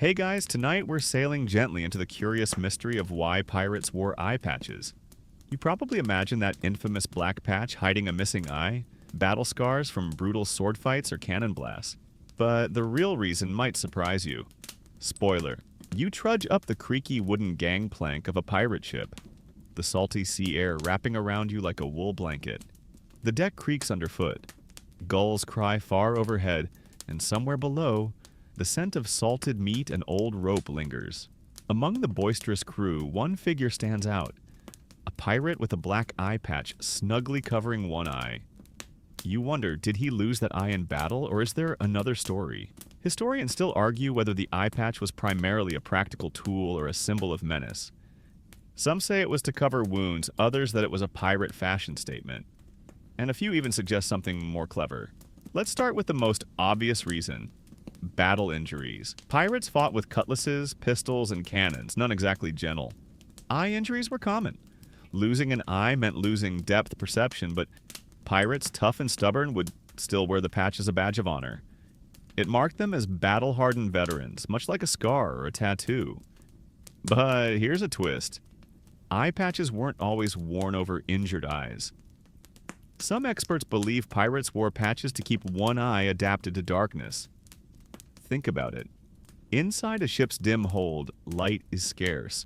Hey guys, tonight we're sailing gently into the curious mystery of why pirates wore eye patches. You probably imagine that infamous black patch hiding a missing eye, battle scars from brutal sword fights or cannon blasts. But the real reason might surprise you. Spoiler, you trudge up the creaky wooden gangplank of a pirate ship, the salty sea air wrapping around you like a wool blanket. The deck creaks underfoot. Gulls cry far overhead, and somewhere below, the scent of salted meat and old rope lingers. Among the boisterous crew, one figure stands out. A pirate with a black eye patch snugly covering one eye. You wonder, did he lose that eye in battle, or is there another story? Historians still argue whether the eye patch was primarily a practical tool or a symbol of menace. Some say it was to cover wounds, others that it was a pirate fashion statement. And a few even suggest something more clever. Let's start with the most obvious reason. Battle injuries. Pirates fought with cutlasses, pistols, and cannons, none exactly gentle. Eye injuries were common. Losing an eye meant losing depth perception, but pirates, tough and stubborn, would still wear the patch as a badge of honor. It marked them as battle-hardened veterans, much like a scar or a tattoo. But here's a twist. Eye patches weren't always worn over injured eyes. Some experts believe pirates wore patches to keep one eye adapted to darkness. Think about it. Inside a ship's dim hold, light is scarce.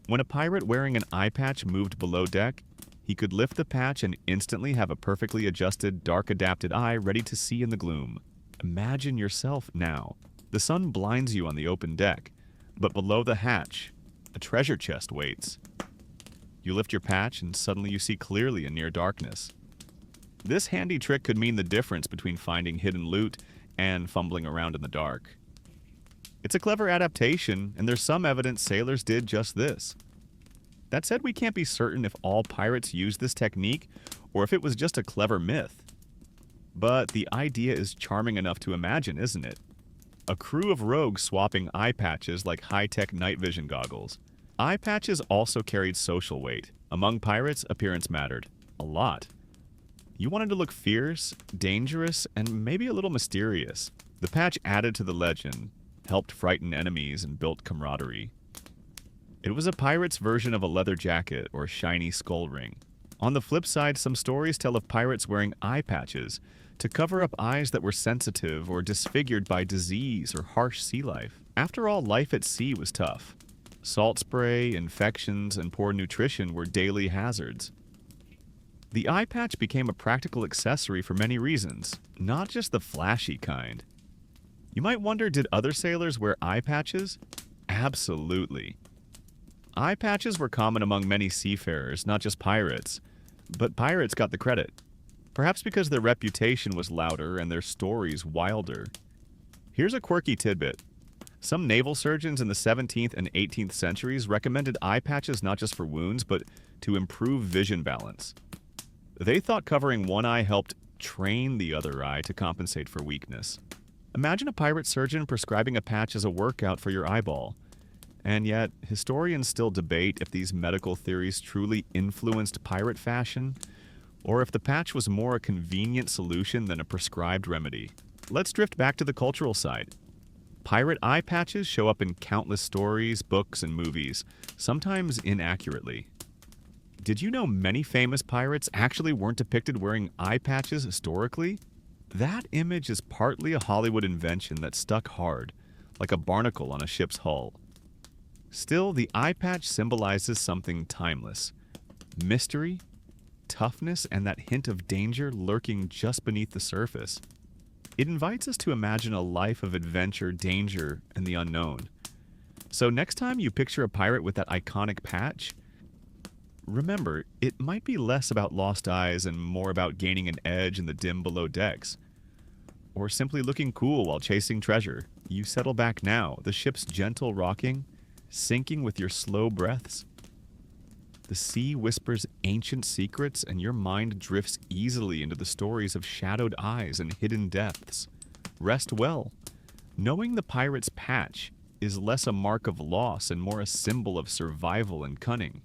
When a pirate wearing an eye patch moved below deck, he could lift the patch and instantly have a perfectly adjusted, dark-adapted eye ready to see in the gloom. Imagine yourself now. The sun blinds you on the open deck, but below the hatch, a treasure chest waits. You lift your patch and suddenly you see clearly in near darkness. This handy trick could mean the difference between finding hidden loot and fumbling around in the dark. It's a clever adaptation, and there's some evidence sailors did just this. That said, we can't be certain if all pirates used this technique or if it was just a clever myth. But the idea is charming enough to imagine, isn't it? A crew of rogues swapping eye patches like high-tech night vision goggles. Eye patches also carried social weight. Among pirates, appearance mattered. A lot. You wanted to look fierce, dangerous, and maybe a little mysterious. The patch added to the legend, helped frighten enemies, and built camaraderie. It was a pirate's version of a leather jacket or shiny skull ring. On the flip side, some stories tell of pirates wearing eye patches to cover up eyes that were sensitive or disfigured by disease or harsh sea life. After all, life at sea was tough. Salt spray, infections, and poor nutrition were daily hazards. The eye patch became a practical accessory for many reasons, not just the flashy kind. You might wonder, did other sailors wear eye patches? Absolutely. Eye patches were common among many seafarers, not just pirates. But pirates got the credit. Perhaps because their reputation was louder and their stories wilder. Here's a quirky tidbit. Some naval surgeons in the 17th and 18th centuries recommended eye patches not just for wounds, but to improve vision balance. They thought covering one eye helped train the other eye to compensate for weakness. Imagine a pirate surgeon prescribing a patch as a workout for your eyeball. And yet, historians still debate if these medical theories truly influenced pirate fashion, or if the patch was more a convenient solution than a prescribed remedy. Let's drift back to the cultural side. Pirate eye patches show up in countless stories, books, and movies, sometimes inaccurately. Did you know many famous pirates actually weren't depicted wearing eye patches historically? That image is partly a Hollywood invention that stuck hard, like a barnacle on a ship's hull. Still, the eye patch symbolizes something timeless. Mystery, toughness, and that hint of danger lurking just beneath the surface. It invites us to imagine a life of adventure, danger, and the unknown. So next time you picture a pirate with that iconic patch, remember, it might be less about lost eyes and more about gaining an edge in the dim below decks. Or simply looking cool while chasing treasure. You settle back now, the ship's gentle rocking, sinking with your slow breaths. The sea whispers ancient secrets and your mind drifts easily into the stories of shadowed eyes and hidden depths. Rest well, knowing the pirate's patch is less a mark of loss and more a symbol of survival and cunning.